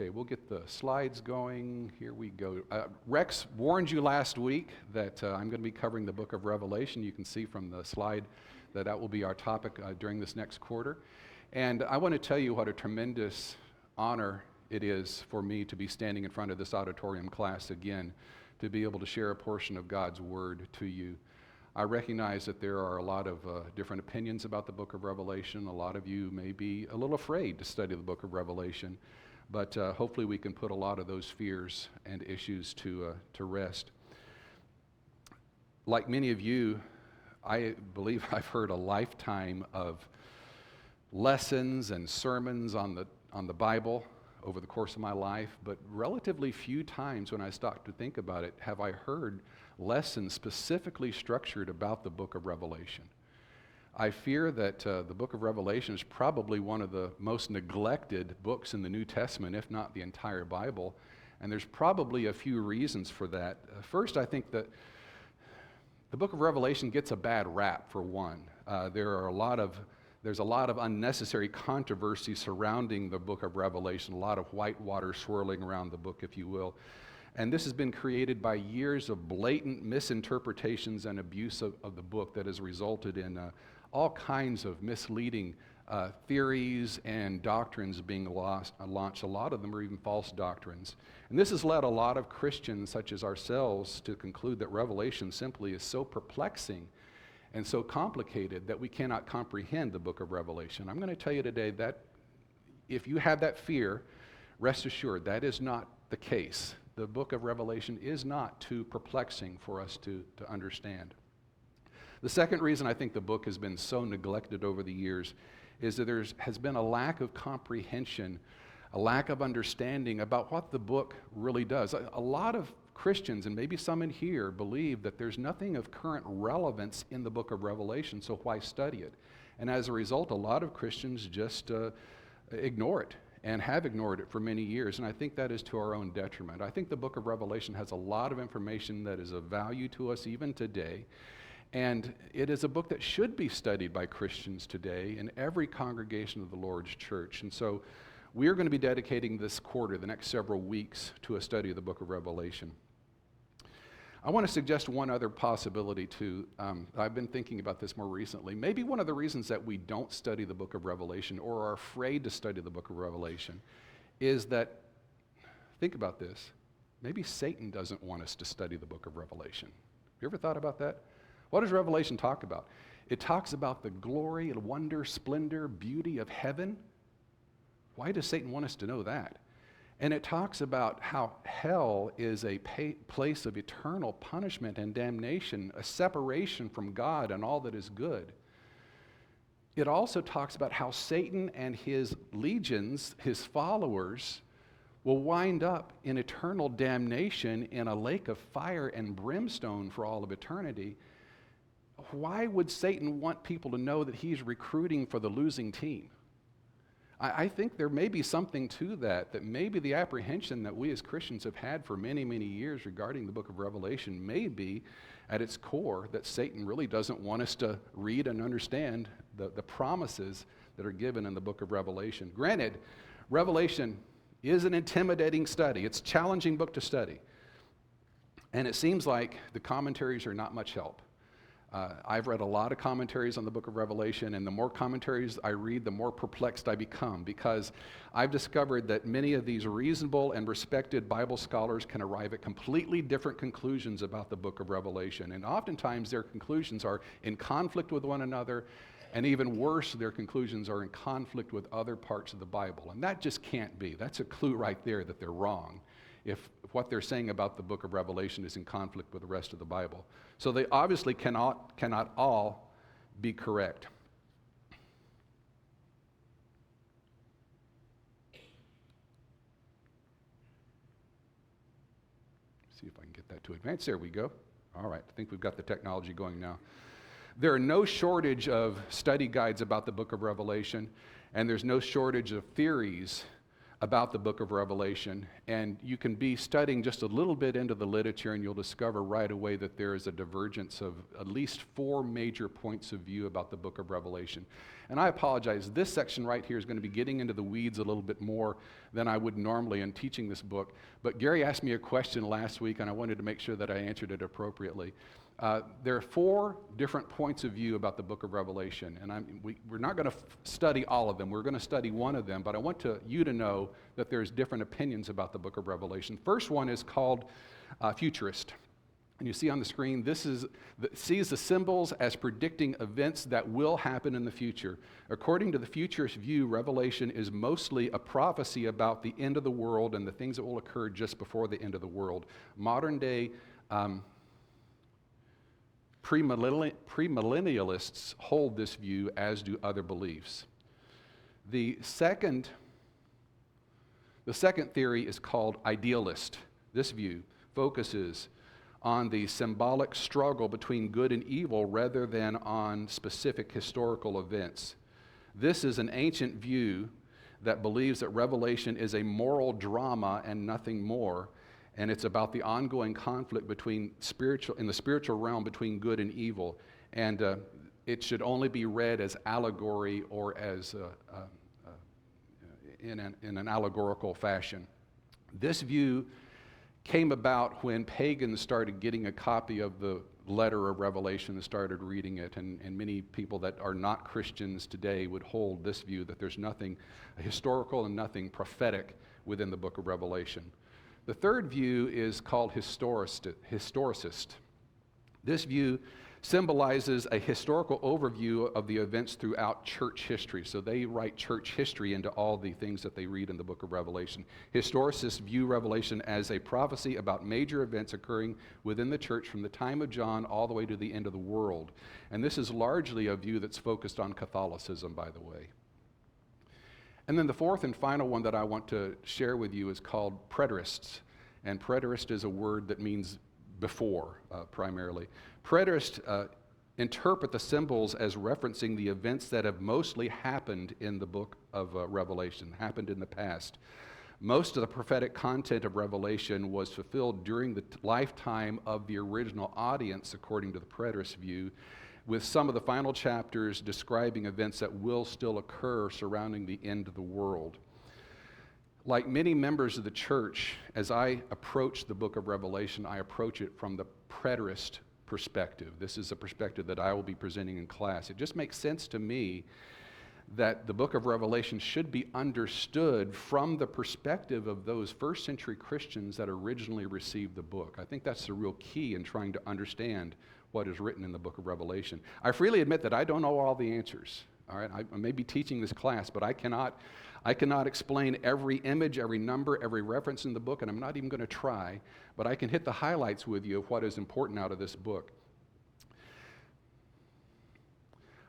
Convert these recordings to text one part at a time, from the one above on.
Okay, we'll get the slides going. Here we go. Rex warned you last week that I'm going to be covering the book of Revelation. You can see from the slide that will be our topic during this next quarter. And I want to tell you what a tremendous honor it is for me to be standing in front of this auditorium class again, to be able to share a portion of God's Word to you. I recognize that there are a lot of different opinions about the book of Revelation. A lot of you may be a little afraid to study the book of Revelation, but hopefully we can put a lot of those fears and issues to rest. Like many of you, I believe I've heard a lifetime of lessons and sermons on the Bible over the course of my life, but relatively few times when I stopped to think about it have I heard lessons specifically structured about the book of Revelation. I fear that the book of Revelation is probably one of the most neglected books in the New Testament, if not the entire Bible, and there's probably a few reasons for that. First, I think that the book of Revelation gets a bad rap, for one. There's a lot of unnecessary controversy surrounding the book of Revelation, a lot of white water swirling around the book, if you will. And this has been created by years of blatant misinterpretations and abuse of the book that has resulted in all kinds of misleading theories and doctrines being launched. A lot of them are even false doctrines. And this has led a lot of Christians, such as ourselves, to conclude that Revelation simply is so perplexing and so complicated that we cannot comprehend the book of Revelation. I'm going to tell you today that if you have that fear, rest assured that is not the case. The book of Revelation is not too perplexing for us to understand. The second reason I think the book has been so neglected over the years is that there has been a lack of comprehension, a lack of understanding about what the book really does. A lot of Christians, and maybe some in here, believe that there's nothing of current relevance in the book of Revelation, so why study it? And as a result, a lot of Christians just ignore it and have ignored it for many years, and I think that is to our own detriment. I think the book of Revelation has a lot of information that is of value to us even today, and it is a book that should be studied by Christians today in every congregation of the Lord's church. And so we are going to be dedicating this quarter, the next several weeks, to a study of the book of Revelation. I want to suggest one other possibility too. I've been thinking about this more recently. Maybe one of the reasons that we don't study the book of Revelation or are afraid to study the book of Revelation is that, think about this, maybe Satan doesn't want us to study the book of Revelation. Have you ever thought about that? What does Revelation talk about? It talks about the glory and wonder, splendor, beauty of heaven. Why does Satan want us to know that? And it talks about how hell is a place of eternal punishment and damnation, a separation from God and all that is good. It also talks about how Satan and his legions, his followers, will wind up in eternal damnation in a lake of fire and brimstone for all of eternity. Why would Satan want people to know that he's recruiting for the losing team? I think there may be something to that maybe the apprehension that we as Christians have had for many, many years regarding the book of Revelation may be at its core that Satan really doesn't want us to read and understand the promises that are given in the book of Revelation. Granted, Revelation is an intimidating study. It's a challenging book to study. And it seems like the commentaries are not much help. I've read a lot of commentaries on the book of Revelation, and the more commentaries I read, the more perplexed I become, because I've discovered that many of these reasonable and respected Bible scholars can arrive at completely different conclusions about the book of Revelation, and oftentimes their conclusions are in conflict with one another, and even worse, their conclusions are in conflict with other parts of the Bible, and that just can't be. That's a clue right there that they're wrong, if what they're saying about the book of Revelation is in conflict with the rest of the Bible. So they obviously cannot all be correct. See if I can get that to advance. There we go. All right, I think we've got the technology going now. There are no shortage of study guides about the book of Revelation, and there's no shortage of theories about the book of Revelation. And you can be studying just a little bit into the literature, and you'll discover right away that there is a divergence of at least 4 major points of view about the book of Revelation. And I apologize, this section right here is going to be getting into the weeds a little bit more than I would normally in teaching this book. But Gary asked me a question last week, and I wanted to make sure that I answered it appropriately. There are 4 different points of view about the book of Revelation, and we're not going to study all of them. We're going to study one of them, but I want you to know that there's different opinions about the book of Revelation. First one is called futurist. And you see on the screen, sees the symbols as predicting events that will happen in the future. According to the futurist view, Revelation is mostly a prophecy about the end of the world and the things that will occur just before the end of the world. Modern day premillennialists hold this view, as do other beliefs. The second theory is called idealist. This view focuses on the symbolic struggle between good and evil rather than on specific historical events. This is an ancient view that believes that Revelation is a moral drama and nothing more, and it's about the ongoing conflict in the spiritual realm between good and evil, and it should only be read as allegory or as in an allegorical fashion. This view came about when pagans started getting a copy of the letter of Revelation and started reading it, and many people that are not Christians today would hold this view that there's nothing historical and nothing prophetic within the book of Revelation. The third view is called historicist. This view symbolizes a historical overview of the events throughout church history. So they write church history into all the things that they read in the book of Revelation. Historicists view Revelation as a prophecy about major events occurring within the church from the time of John all the way to the end of the world. And this is largely a view that's focused on Catholicism, by the way. And then the fourth and final one that I want to share with you is called preterists. And preterist is a word that means before, primarily. Preterists interpret the symbols as referencing the events that have mostly happened in the book of Revelation, happened in the past. Most of the prophetic content of Revelation was fulfilled during the lifetime of the original audience, according to the preterist view, with some of the final chapters describing events that will still occur surrounding the end of the world. Like many members of the church, as I approach the book of Revelation, I approach it from the preterist perspective. This is a perspective that I will be presenting in class. It just makes sense to me that the book of Revelation should be understood from the perspective of those first century Christians that originally received the book. I think that's the real key in trying to understand what is written in the book of Revelation. I freely admit that I don't know all the answers. All right, I may be teaching this class, but I cannot explain every image, every number, every reference in the book, and I'm not even going to try, but I can hit the highlights with you of what is important out of this book.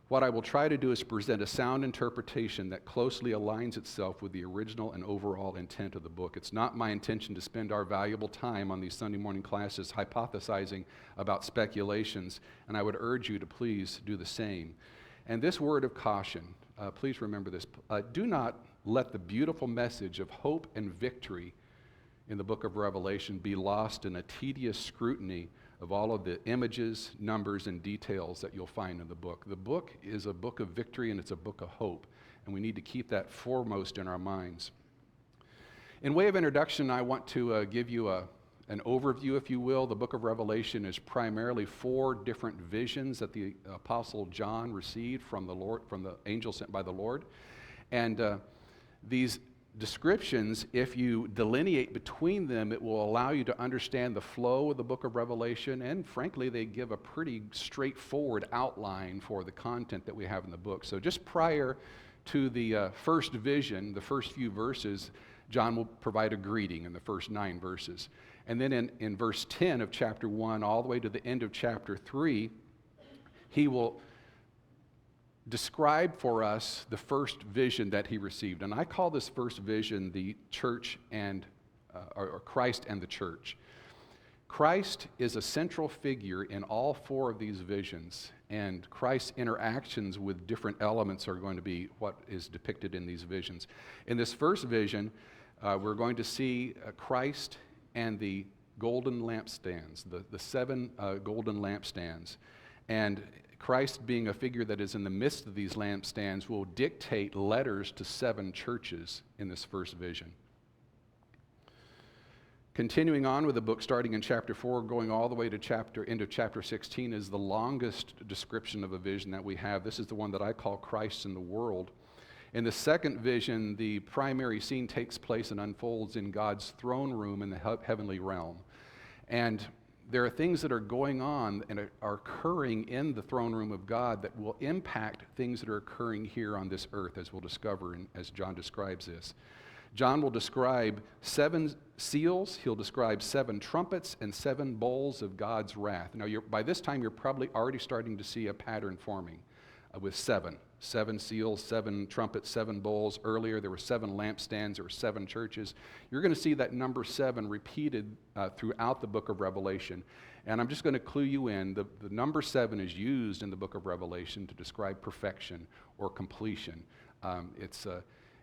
What I will try to do is present a sound interpretation that closely aligns itself with the original and overall intent of the book. It's not my intention to spend our valuable time on these Sunday morning classes hypothesizing about speculations, and I would urge you to please do the same. And this word of caution, please remember this. Do not let the beautiful message of hope and victory in the book of Revelation be lost in a tedious scrutiny of all of the images, numbers, and details that you'll find in the book. The book is a book of victory and it's a book of hope, and we need to keep that foremost in our minds. In way of introduction, I want to give you an overview, if you will. The book of Revelation is primarily 4 different visions that the Apostle John received from the Lord, from the angel sent by the Lord. And these descriptions, if you delineate between them, it will allow you to understand the flow of the book of Revelation, and frankly, they give a pretty straightforward outline for the content that we have in the book. So just prior to the first vision, the first few verses, John will provide a greeting in the first 9 verses. And then in verse 10 of chapter 1 all the way to the end of chapter 3, he will describe for us the first vision that he received. And I call this first vision the church and, or Christ and the church. Christ is a central figure in all 4 of these visions, and Christ's interactions with different elements are going to be what is depicted in these visions. In this first vision, we're going to see Christ and the golden lampstands, the seven golden lampstands. And Christ, being a figure that is in the midst of these lampstands, will dictate letters to seven churches in this first vision. Continuing on with the book, starting in chapter 4, going all the way to into chapter 16, is the longest description of a vision that we have. This is the one that I call Christ in the world. In the second vision, the primary scene takes place and unfolds in God's throne room in the heavenly realm. And there are things that are going on and are occurring in the throne room of God that will impact things that are occurring here on this earth, as we'll discover as John describes this. John will describe 7 seals, he'll describe 7 trumpets, and 7 bowls of God's wrath. Now, by this time, you're probably already starting to see a pattern forming with 7. 7 seals, 7 trumpets, 7 bowls. Earlier, there were 7 lampstands, there were 7 churches. You're going to see that number 7 repeated throughout the book of Revelation. And I'm just going to clue you in. The number 7 is used in the book of Revelation to describe perfection or completion.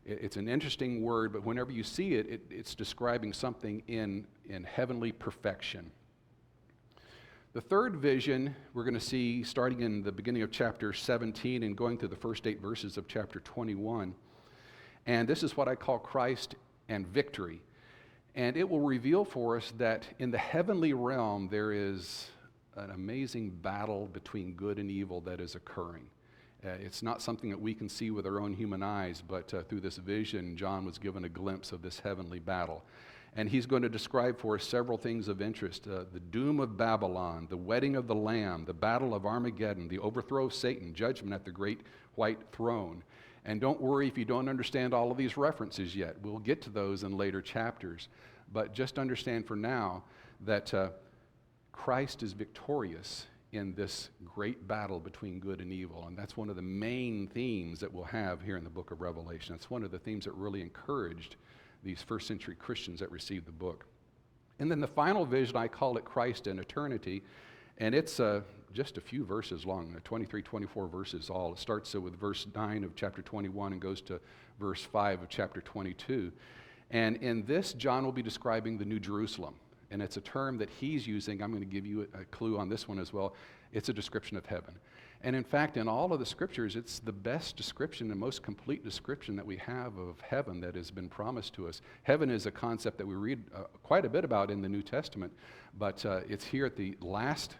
It's an interesting word, but whenever you see it, it's describing something in heavenly perfection. The third vision we're going to see starting in the beginning of chapter 17 and going through the first 8 verses of chapter 21. And this is what I call Christ and victory. And it will reveal for us that in the heavenly realm there is an amazing battle between good and evil that is occurring. It's not something that we can see with our own human eyes, but through this vision, John was given a glimpse of this heavenly battle. And he's going to describe for us several things of interest. The doom of Babylon, the wedding of the Lamb, the battle of Armageddon, the overthrow of Satan, judgment at the great white throne. And don't worry if you don't understand all of these references yet. We'll get to those in later chapters. But just understand for now that Christ is victorious in this great battle between good and evil. And that's one of the main themes that we'll have here in the book of Revelation. That's one of the themes that really encouraged these first century Christians that received the book. And then the final vision, I call it Christ and eternity. And it's just a few verses long, 23, 24 verses all. It starts with verse 9 of chapter 21 and goes to verse 5 of chapter 22. And in this, John will be describing the New Jerusalem. And it's a term that he's using. I'm going to give you a clue on this one as well. It's a description of heaven. And in fact, in all of the scriptures, it's the best description, the most complete description that we have of heaven that has been promised to us. Heaven is a concept that we read quite a bit about in the New Testament, but it's here at the last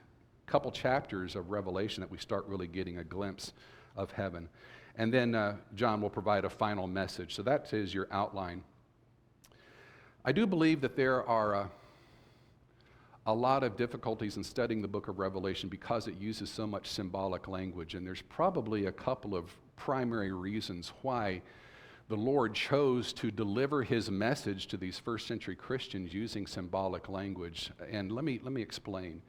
couple chapters of Revelation that we start really getting a glimpse of heaven. And then John will provide a final message. So that is your outline. I do believe that there are a lot of difficulties in studying the book of Revelation because it uses so much symbolic language, and there's probably a couple of primary reasons why the Lord chose to deliver his message to these first century Christians using symbolic language. And let me explain.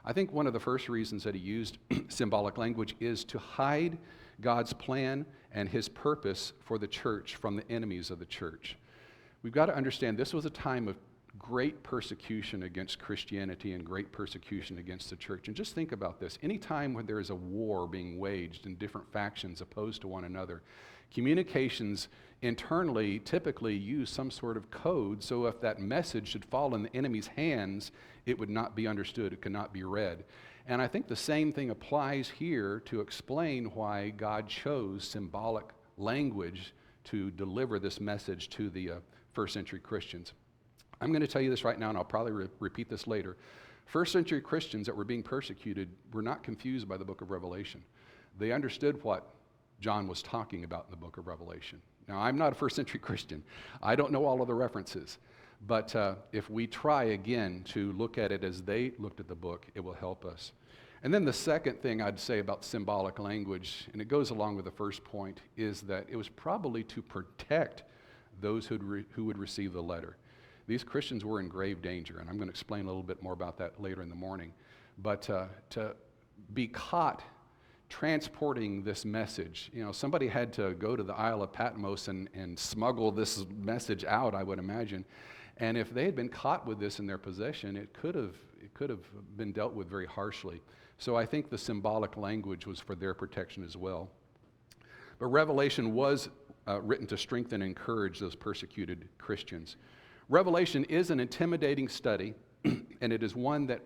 I think one of the first reasons that he used symbolic language is to hide God's plan and his purpose for the church from the enemies of the church. We've got to understand this was a time of great persecution against Christianity and great persecution against the church. And just think about this. Any time when there is a war being waged and different factions opposed to one another, communications internally typically use some sort of code, so if that message should fall in the enemy's hands, it would not be understood, it could not be read. And I think the same thing applies here to explain why God chose symbolic language to deliver this message to the first century Christians. I'm going to tell you this right now, and I'll probably repeat this later. First century Christians that were being persecuted were not confused by the book of Revelation. They understood what John was talking about in the book of Revelation. Now, I'm not a first century Christian. I don't know all of the references. But if we try again to look at it as they looked at the book, it will help us. And then the second thing I'd say about symbolic language, and it goes along with the first point, is that it was probably to protect those who would receive the letter. These Christians were in grave danger, and I'm going to explain a little bit more about that later in the morning. But to be caught transporting this message, somebody had to go to the Isle of Patmos and smuggle this message out, I would imagine. And if they had been caught with this in their possession, it could have been dealt with very harshly. So I think the symbolic language was for their protection as well. But Revelation was written to strengthen and encourage those persecuted Christians. Revelation is an intimidating study, and it is one that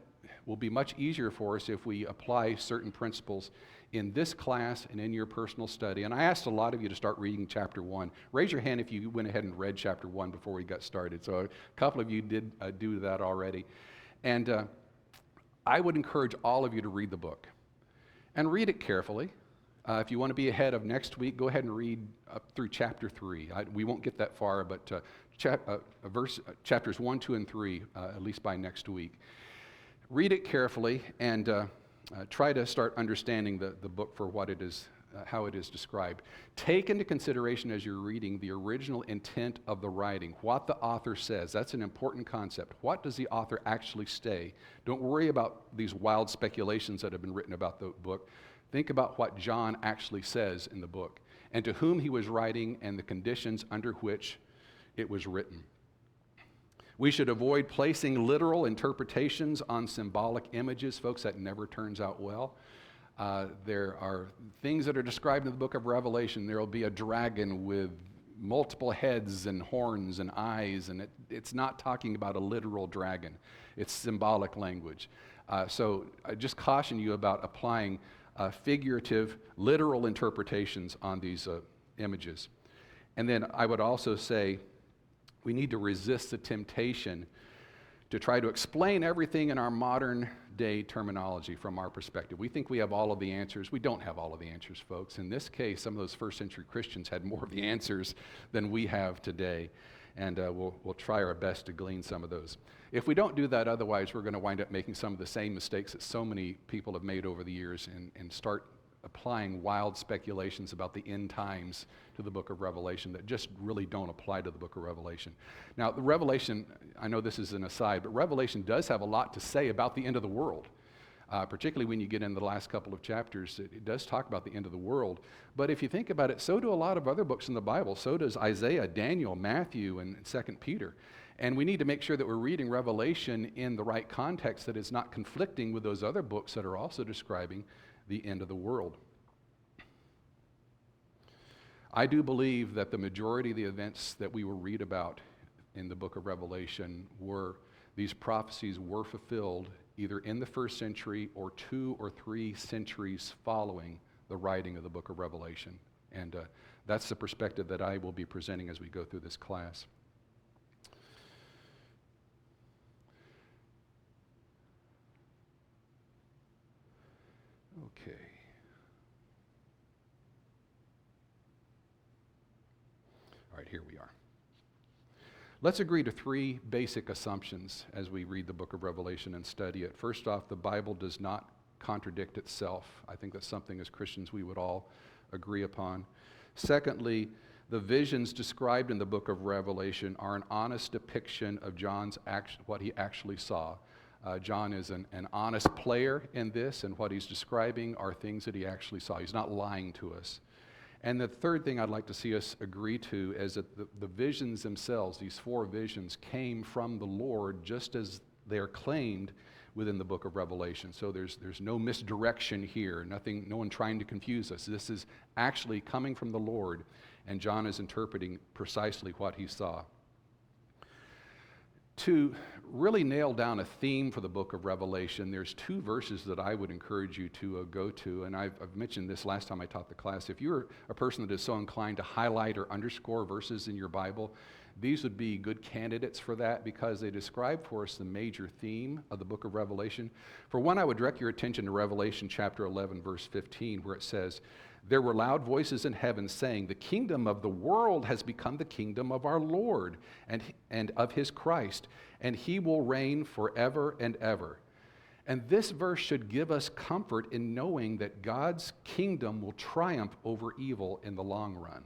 will be much easier for us if we apply certain principles in this class and in your personal study. And I asked a lot of you to start reading chapter 1. Raise your hand if you went ahead and read chapter 1 before we got started. So a couple of you did do that already. And I would encourage all of you to read the book and read it carefully. If you want to be ahead of next week, go ahead and read up through chapter 3. We won't get that far, but chapters 1, 2, and 3, at least by next week. Read it carefully and try to start understanding the book for what it is, how it is described. Take into consideration as you're reading the original intent of the writing, what the author says. That's an important concept. What does the author actually say? Don't worry about these wild speculations that have been written about the book. Think about what John actually says in the book and to whom he was writing and the conditions under which it was written. We should avoid placing literal interpretations on symbolic images. Folks, that never turns out well. There are things that are described in the book of Revelation. There will be a dragon with multiple heads and horns and eyes, and it's not talking about a literal dragon. It's symbolic language. So I just caution you about applying figurative, literal interpretations on these images. And then I would also say we need to resist the temptation to try to explain everything in our modern day terminology from our perspective. We think we have all of the answers. We don't have all of the answers, folks. In this case, some of those first century Christians had more of the answers than we have today. And we'll try our best to glean some of those. If we don't do that, otherwise, we're going to wind up making some of the same mistakes that so many people have made over the years and start applying wild speculations about the end times to the book of Revelation that just really don't apply to the book of Revelation. Now, the Revelation, I know this is an aside, but Revelation does have a lot to say about the end of the world. Particularly when you get into the last couple of chapters, it does talk about the end of the world. But if you think about it, so do a lot of other books in the Bible. So does Isaiah, Daniel, Matthew, and 2 Peter. And we need to make sure that we're reading Revelation in the right context, that it's not conflicting with those other books that are also describing the end of the world. I do believe that the majority of the events that we will read about in the book of Revelation these prophecies were fulfilled either in the first century or 2 or 3 centuries following the writing of the book of Revelation. And that's the perspective that I will be presenting as we go through this class. Okay. All right, here we are. Let's agree to 3 basic assumptions as we read the book of Revelation and study it. First off, the Bible does not contradict itself. I think that's something as Christians we would all agree upon. Secondly, the visions described in the book of Revelation are an honest depiction of what he actually saw. John is an honest player in this, and what he's describing are things that he actually saw. He's not lying to us. And the third thing I'd like to see us agree to is that the visions themselves, these 4 visions, came from the Lord just as they are claimed within the book of Revelation. So there's no misdirection here, no one trying to confuse us. This is actually coming from the Lord, and John is interpreting precisely what he saw. To really nail down a theme for the book of Revelation, there's 2 verses that I would encourage you to go to, and I've mentioned this last time I taught the class. If you're a person that is so inclined to highlight or underscore verses in your Bible, these would be good candidates for that because they describe for us the major theme of the book of Revelation. For one, I would direct your attention to Revelation chapter 11, verse 15, where it says, "There were loud voices in heaven saying, 'The kingdom of the world has become the kingdom of our Lord and of his Christ, and he will reign forever and ever.'" And this verse should give us comfort in knowing that God's kingdom will triumph over evil in the long run.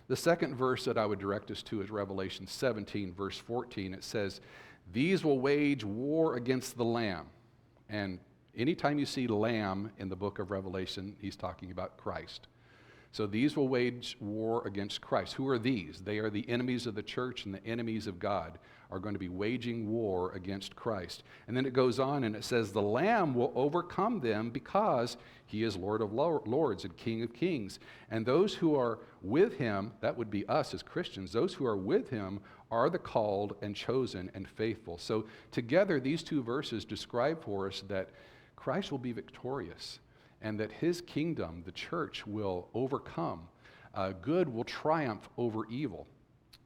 The second verse that I would direct us to is Revelation 17, verse 14. It says, "These will wage war against the Lamb." And anytime you see Lamb in the book of Revelation, he's talking about Christ. So these will wage war against Christ. Who are these? They are the enemies of the church and the enemies of God are going to be waging war against Christ. And then it goes on and it says, the Lamb will overcome them because he is Lord of lords and King of kings. And those who are with him, that would be us as Christians, those who are with him are the called and chosen and faithful. So together, these two verses describe for us that Christ will be victorious and that his kingdom, the church, will overcome. Good will triumph over evil.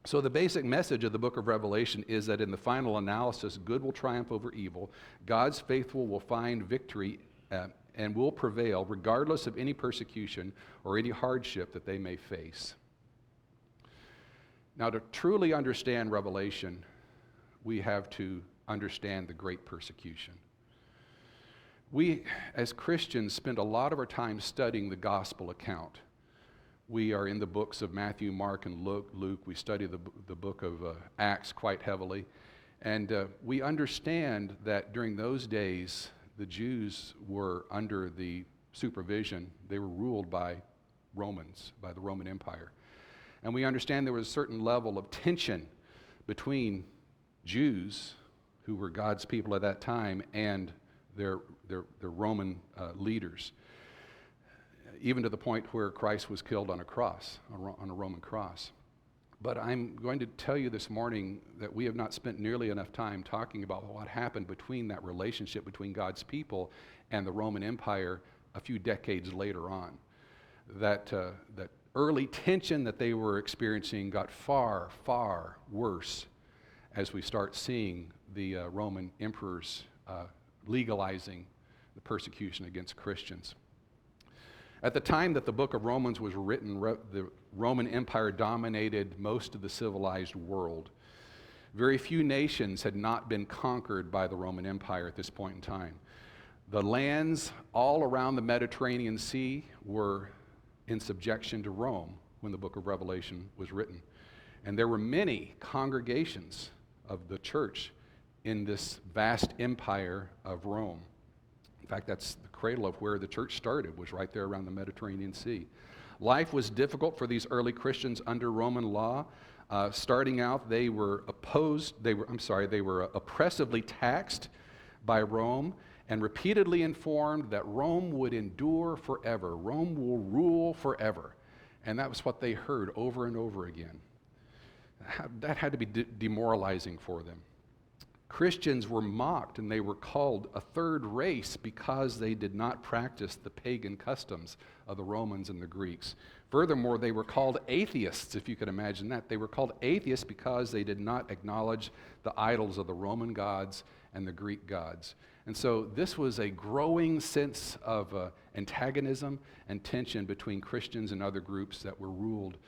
So the basic message of the book of Revelation is that in the final analysis, good will triumph over evil. God's faithful will find victory and will prevail regardless of any persecution or any hardship that they may face. Now, to truly understand Revelation, we have to understand the great persecution. We, as Christians, spend a lot of our time studying the gospel account. We are in the books of Matthew, Mark, and Luke. We study the book of Acts quite heavily. And we understand that during those days, the Jews were under the supervision. They were ruled by Romans, by the Roman Empire. And we understand there was a certain level of tension between Jews, who were God's people at that time, and their Roman leaders, even to the point where Christ was killed on a cross, on a Roman cross. But I'm going to tell you this morning that we have not spent nearly enough time talking about what happened between that relationship between God's people and the Roman Empire a few decades later on. That early tension that they were experiencing got far, far worse as we start seeing the Roman emperors legalizing the persecution against Christians. At the time that the book of Romans was written, the Roman Empire dominated most of the civilized world. Very few nations had not been conquered by the Roman Empire at this point in time. The lands all around the Mediterranean Sea were in subjection to Rome when the book of Revelation was written. And there were many congregations of the church in this vast empire of Rome. In fact, that's the cradle of where the church started, was right there around the Mediterranean Sea. Life was difficult for these early Christians under Roman law. Starting out, they were oppressively taxed by Rome and repeatedly informed that Rome would endure forever. Rome will rule forever. And that was what they heard over and over again. That had to be demoralizing for them. Christians were mocked and they were called a third race because they did not practice the pagan customs of the Romans and the Greeks. Furthermore, they were called atheists, if you could imagine that. They were called atheists because they did not acknowledge the idols of the Roman gods and the Greek gods. And so this was a growing sense of antagonism and tension between Christians and other groups that were ruled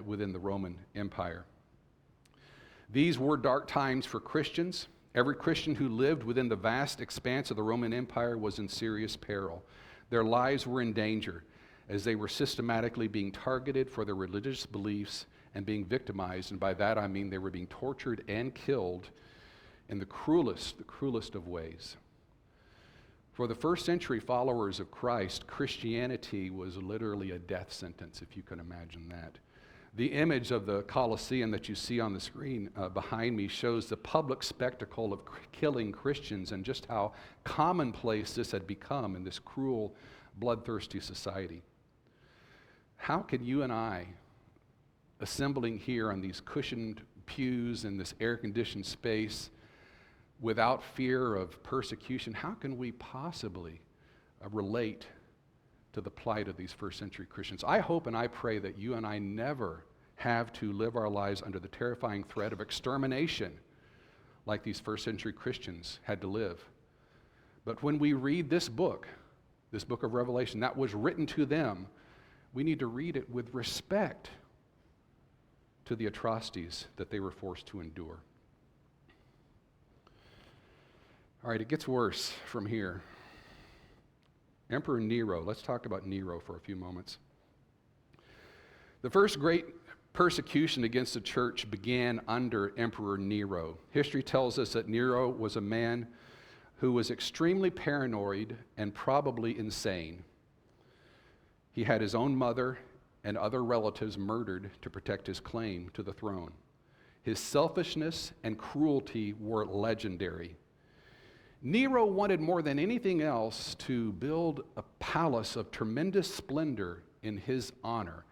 within the Roman Empire. These were dark times for Christians. Every Christian who lived within the vast expanse of the Roman Empire was in serious peril. Their lives were in danger as they were systematically being targeted for their religious beliefs and being victimized. And by that I mean they were being tortured and killed in the cruelest of ways. For the first century followers of Christ, Christianity was literally a death sentence, if you can imagine that. The image of the Colosseum that you see on the screen behind me shows the public spectacle of killing Christians and just how commonplace this had become in this cruel, bloodthirsty society. How can you and I, assembling here on these cushioned pews in this air-conditioned space, without fear of persecution, how can we possibly relate to the plight of these first century Christians? I hope and I pray that you and I never have to live our lives under the terrifying threat of extermination like these first century Christians had to live. But when we read this book of Revelation, that was written to them, we need to read it with respect to the atrocities that they were forced to endure. All right, it gets worse from here. Emperor Nero. Let's talk about Nero for a few moments. The first great persecution against the church began under Emperor Nero. History tells us that Nero was a man who was extremely paranoid and probably insane. He had his own mother and other relatives murdered to protect his claim to the throne. His selfishness and cruelty were legendary. Nero wanted more than anything else to build a palace of tremendous splendor in his honor.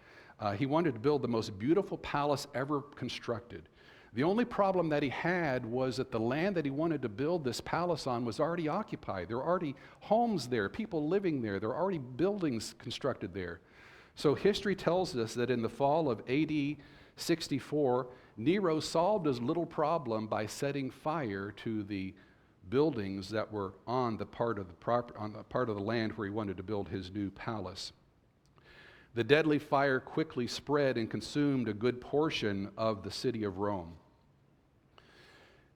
He wanted to build the most beautiful palace ever constructed. The only problem that he had was that the land that he wanted to build this palace on was already occupied. There were already homes there, people living there. There were already buildings constructed there. So history tells us that in the fall of AD 64, Nero solved his little problem by setting fire to the buildings that were on the part of the land where he wanted to build his new palace. The deadly fire quickly spread and consumed a good portion of the city of Rome.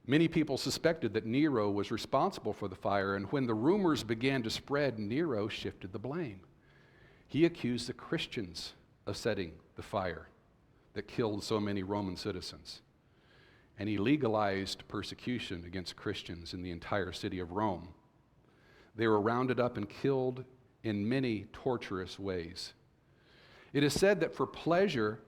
Many people suspected that Nero was responsible for the fire, and when the rumors began to spread, Nero shifted the blame. He accused the Christians of setting the fire that killed so many Roman citizens. And he legalized persecution against Christians in the entire city of Rome. They were rounded up and killed in many torturous ways. It is said that for pleasure,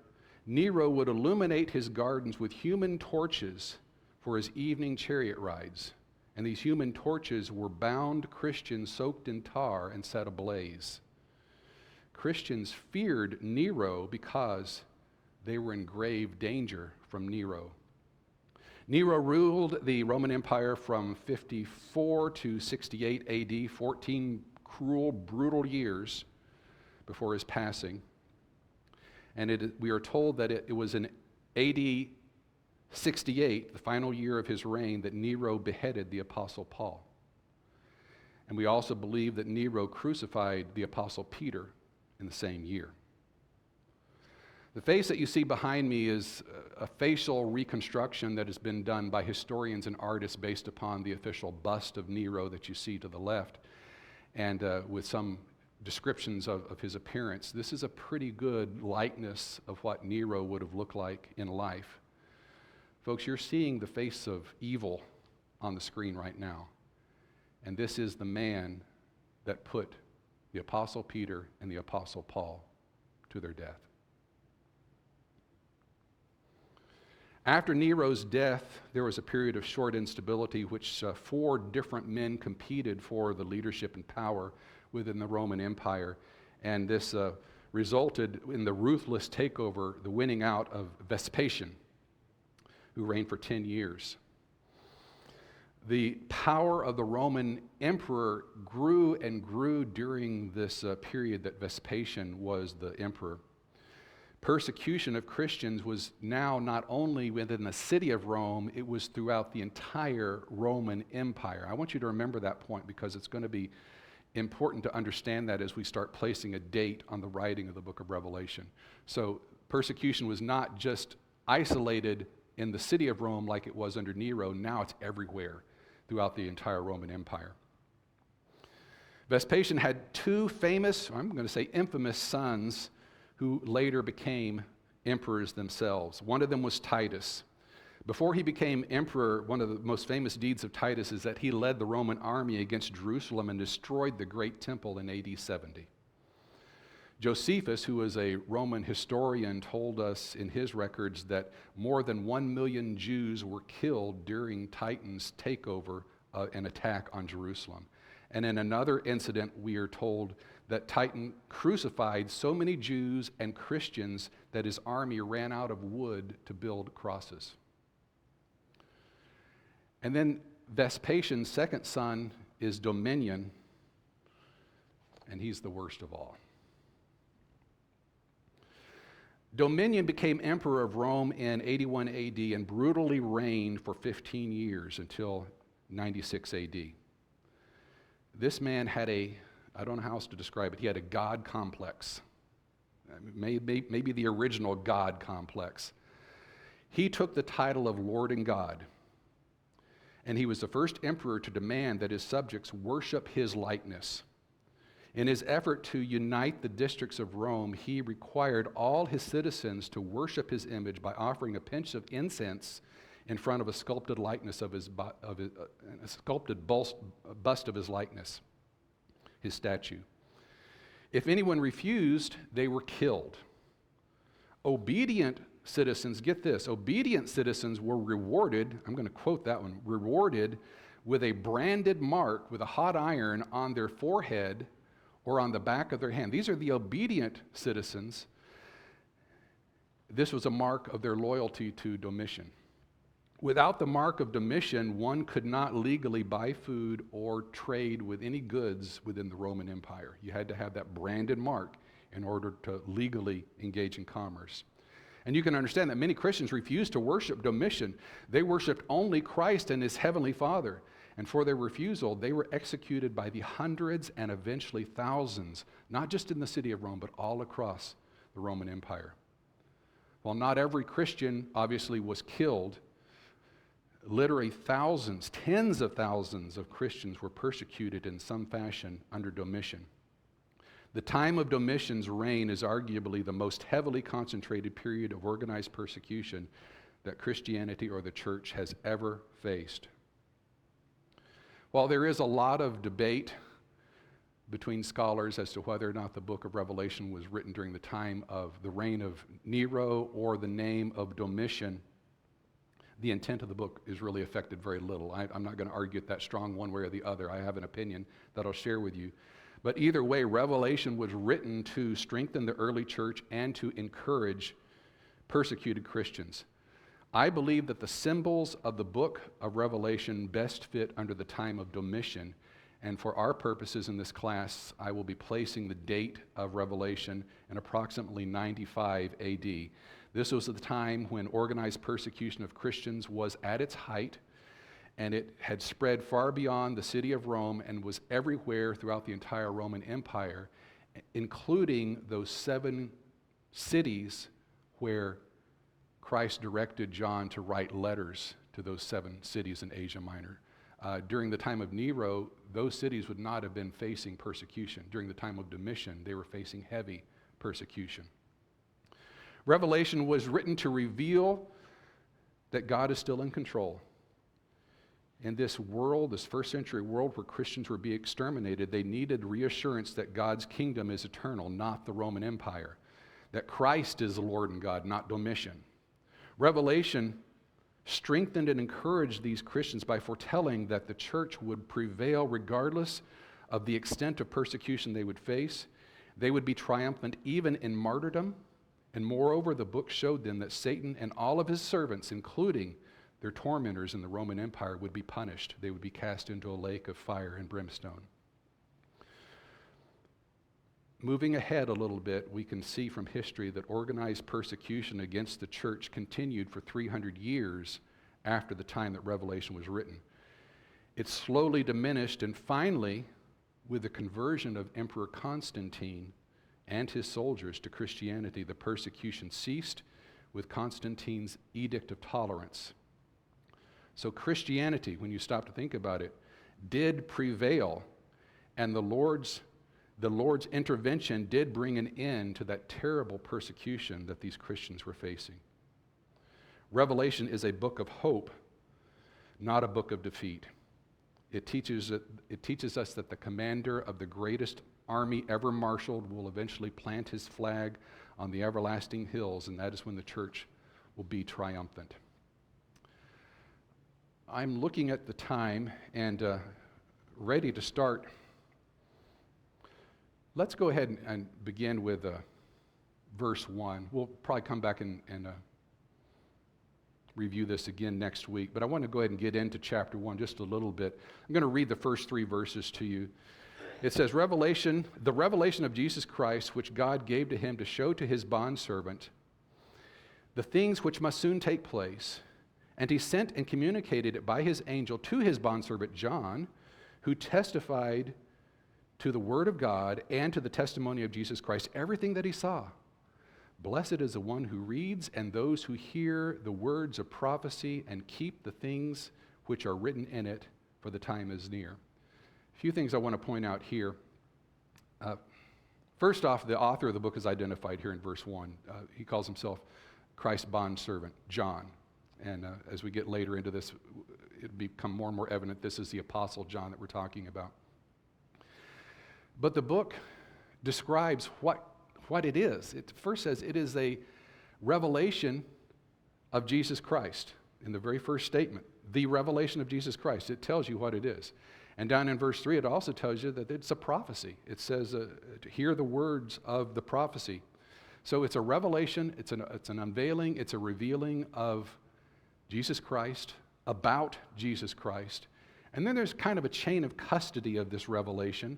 Nero would illuminate his gardens with human torches for his evening chariot rides. And these human torches were bound Christians soaked in tar and set ablaze. Christians feared Nero because they were in grave danger from Nero. Nero ruled the Roman Empire from 54 to 68 AD, 14 cruel, brutal years before his passing. And we are told that it was in AD 68, the final year of his reign, that Nero beheaded the Apostle Paul. And we also believe that Nero crucified the Apostle Peter in the same year. The face that you see behind me is a facial reconstruction that has been done by historians and artists based upon the official bust of Nero that you see to the left, and with some descriptions of his appearance. This is a pretty good likeness of what Nero would have looked like in life. Folks, you're seeing the face of evil on the screen right now. And this is the man that put the Apostle Peter and the Apostle Paul to their death. After Nero's death, there was a period of short instability which 4 different men competed for the leadership and power within the Roman Empire. And this resulted in the ruthless takeover, the winning out of Vespasian, who reigned for 10 years. The power of the Roman emperor grew and grew during this period that Vespasian was the emperor. Persecution of Christians was now not only within the city of Rome, it was throughout the entire Roman Empire. I want you to remember that point because it's going to be important to understand that as we start placing a date on the writing of the book of Revelation. So persecution was not just isolated in the city of Rome like it was under Nero. Now it's everywhere throughout the entire Roman Empire. Vespasian had 2 famous, I'm going to say infamous sons who later became emperors themselves. One of them was Titus. Before he became emperor, one of the most famous deeds of Titus is that he led the Roman army against Jerusalem and destroyed the great temple in AD 70. Josephus, who was a Roman historian, told us in his records that more than 1 million Jews were killed during Titan's takeover and attack on Jerusalem. And in another incident, we are told that Titan crucified so many Jews and Christians that his army ran out of wood to build crosses. And then Vespasian's second son is Domitian, and he's the worst of all. Domitian became emperor of Rome in 81 AD and brutally reigned for 15 years until 96 AD. This man had I don't know how else to describe it, he had a God complex. Maybe the original God complex. He took the title of Lord and God, and he was the first emperor to demand that his subjects worship his likeness. In his effort to unite the districts of Rome, he required all his citizens to worship his image by offering a pinch of incense in front of a sculpted likeness of a sculpted bust of his likeness, his statue. If anyone refused, they were killed. Obedient citizens, get this, obedient citizens were rewarded, I'm going to quote that one, rewarded with a branded mark with a hot iron on their forehead or on the back of their hand. These are the obedient citizens. This was a mark of their loyalty to Domitian. Without the mark of Domitian, one could not legally buy food or trade with any goods within the Roman Empire. You had to have that branded mark in order to legally engage in commerce. And you can understand that many Christians refused to worship Domitian. They worshiped only Christ and his heavenly Father. And for their refusal, they were executed by the hundreds and eventually thousands, not just in the city of Rome, but all across the Roman Empire. While not every Christian obviously was killed, literally thousands, tens of thousands of Christians were persecuted in some fashion under Domitian. The time of Domitian's reign is arguably the most heavily concentrated period of organized persecution that Christianity or the church has ever faced. While there is a lot of debate between scholars as to whether or not the book of Revelation was written during the time of the reign of Nero or the name of Domitian, the intent of the book is really affected very little. I'm not going to argue it that strong one way or the other. I have an opinion that I'll share with you. But either way, Revelation was written to strengthen the early church and to encourage persecuted Christians. I believe that the symbols of the book of Revelation best fit under the time of Domitian. And for our purposes in this class, I will be placing the date of Revelation in approximately 95 AD. This was the time when organized persecution of Christians was at its height, and it had spread far beyond the city of Rome and was everywhere throughout the entire Roman Empire, including those 7 cities where Christ directed John to write letters to those 7 cities in Asia Minor. During the time of Nero, those cities would not have been facing persecution. During the time of Domitian, they were facing heavy persecution. Revelation was written to reveal that God is still in control. In this world, this first century world where Christians were being exterminated, they needed reassurance that God's kingdom is eternal, not the Roman Empire. That Christ is the Lord and God, not Domitian. Revelation strengthened and encouraged these Christians by foretelling that the church would prevail regardless of the extent of persecution they would face. They would be triumphant even in martyrdom. And moreover, the book showed them that Satan and all of his servants, including their tormentors in the Roman Empire, would be punished. They would be cast into a lake of fire and brimstone. Moving ahead a little bit, we can see from history that organized persecution against the church continued for 300 years after the time that Revelation was written. It slowly diminished, and finally, with the conversion of Emperor Constantine and his soldiers to Christianity, the persecution ceased with Constantine's Edict of Tolerance. So Christianity, when you stop to think about it, did prevail, and the Lord's intervention did bring an end to that terrible persecution that these Christians were facing. Revelation is a book of hope, not a book of defeat. It teaches us that the commander of the greatest army ever marshaled will eventually plant his flag on the everlasting hills, and that is when the church will be triumphant. I'm looking at the time and ready to start. Let's go ahead and begin with verse 1. We'll probably come back and review this again next week, but I want to go ahead and get into chapter 1 just a little bit. I'm going to read the first 3 verses to you. It says, the revelation of Jesus Christ, which God gave to him to show to his bondservant the things which must soon take place. And he sent and communicated it by his angel to his bondservant John, who testified to the word of God and to the testimony of Jesus Christ, everything that he saw. Blessed is the one who reads and those who hear the words of prophecy and keep the things which are written in it, for the time is near. A few things I want to point out here. First off, the author of the book is identified here in verse 1. He calls himself Christ's bondservant, John. And as we get later into this, it'll become more and more evident this is the Apostle John that we're talking about. But the book describes what it is. It first says it is a revelation of Jesus Christ. In the very first statement, the revelation of Jesus Christ. It tells you what it is. And down in verse 3, it also tells you that it's a prophecy. It says to hear the words of the prophecy. So it's a revelation, it's an unveiling, it's a revealing of Jesus Christ, about Jesus Christ. And then there's kind of a chain of custody of this revelation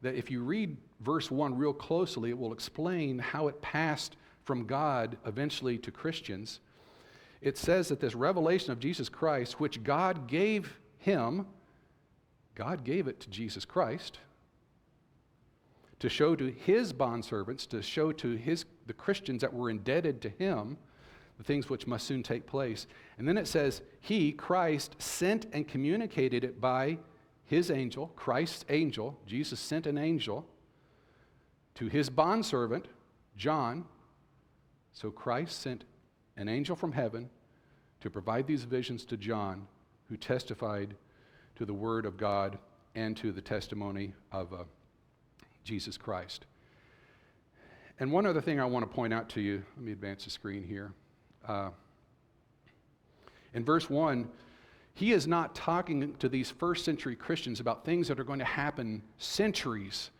that if you read verse 1 real closely, it will explain how it passed from God eventually to Christians. It says that this revelation of Jesus Christ, which God gave him, God gave it to Jesus Christ to show to his bondservants, to show to the Christians that were indebted to him, the things which must soon take place. And then it says, he, Christ, sent and communicated it by his angel, Christ's angel. Jesus sent an angel to his bondservant, John. So Christ sent an angel from heaven to provide these visions to John, who testified to the word of God and to the testimony of Jesus Christ. And one other thing I want to point out to you, let me advance the screen here. In verse 1, he is not talking to these first century Christians about things that are going to happen centuries,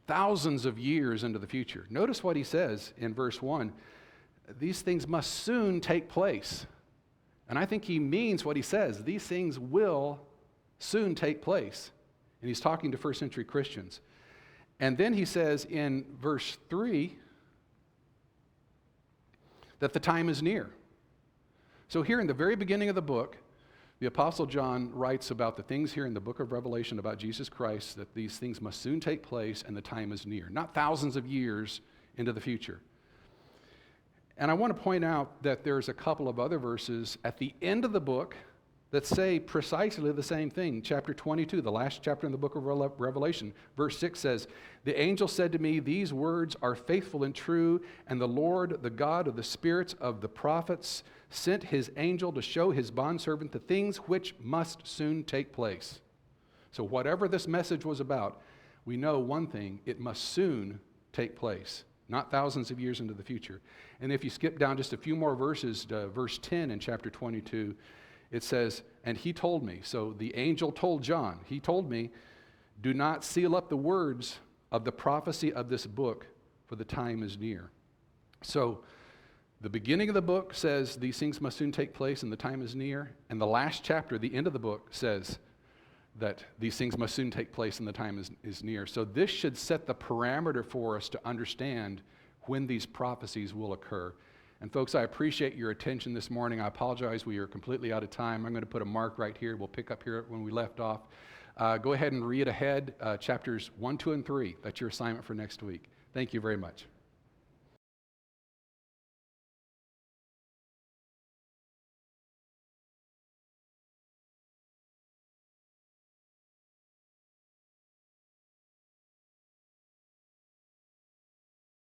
thousands of years into the future. Notice what he says in verse 1. These things must soon take place. And I think he means what he says. These things will soon take place. And he's talking to first century Christians. And then he says in verse 3 that the time is near. So here in the very beginning of the book, the Apostle John writes about the things here in the book of Revelation about Jesus Christ, that these things must soon take place and the time is near, not thousands of years into the future. And I want to point out that there's a couple of other verses at the end of the book that say precisely the same thing. Chapter 22, the last chapter in the book of Revelation, verse 6 says, the angel said to me, these words are faithful and true, and the Lord, the God of the spirits of the prophets, sent his angel to show his bondservant the things which must soon take place. So whatever this message was about, we know one thing, it must soon take place, not thousands of years into the future. And if you skip down just a few more verses, to verse 10 in chapter 22, it says, and he told me, so the angel told John, he told me, do not seal up the words of the prophecy of this book, for the time is near. So the beginning of the book says these things must soon take place and the time is near. And the last chapter, the end of the book, says that these things must soon take place and the time is near. So this should set the parameter for us to understand when these prophecies will occur. And folks, I appreciate your attention this morning. I apologize, we are completely out of time. I'm going to put a mark right here. We'll pick up here when we left off. Go ahead and read ahead chapters 1, 2, and 3. That's your assignment for next week. Thank you very much.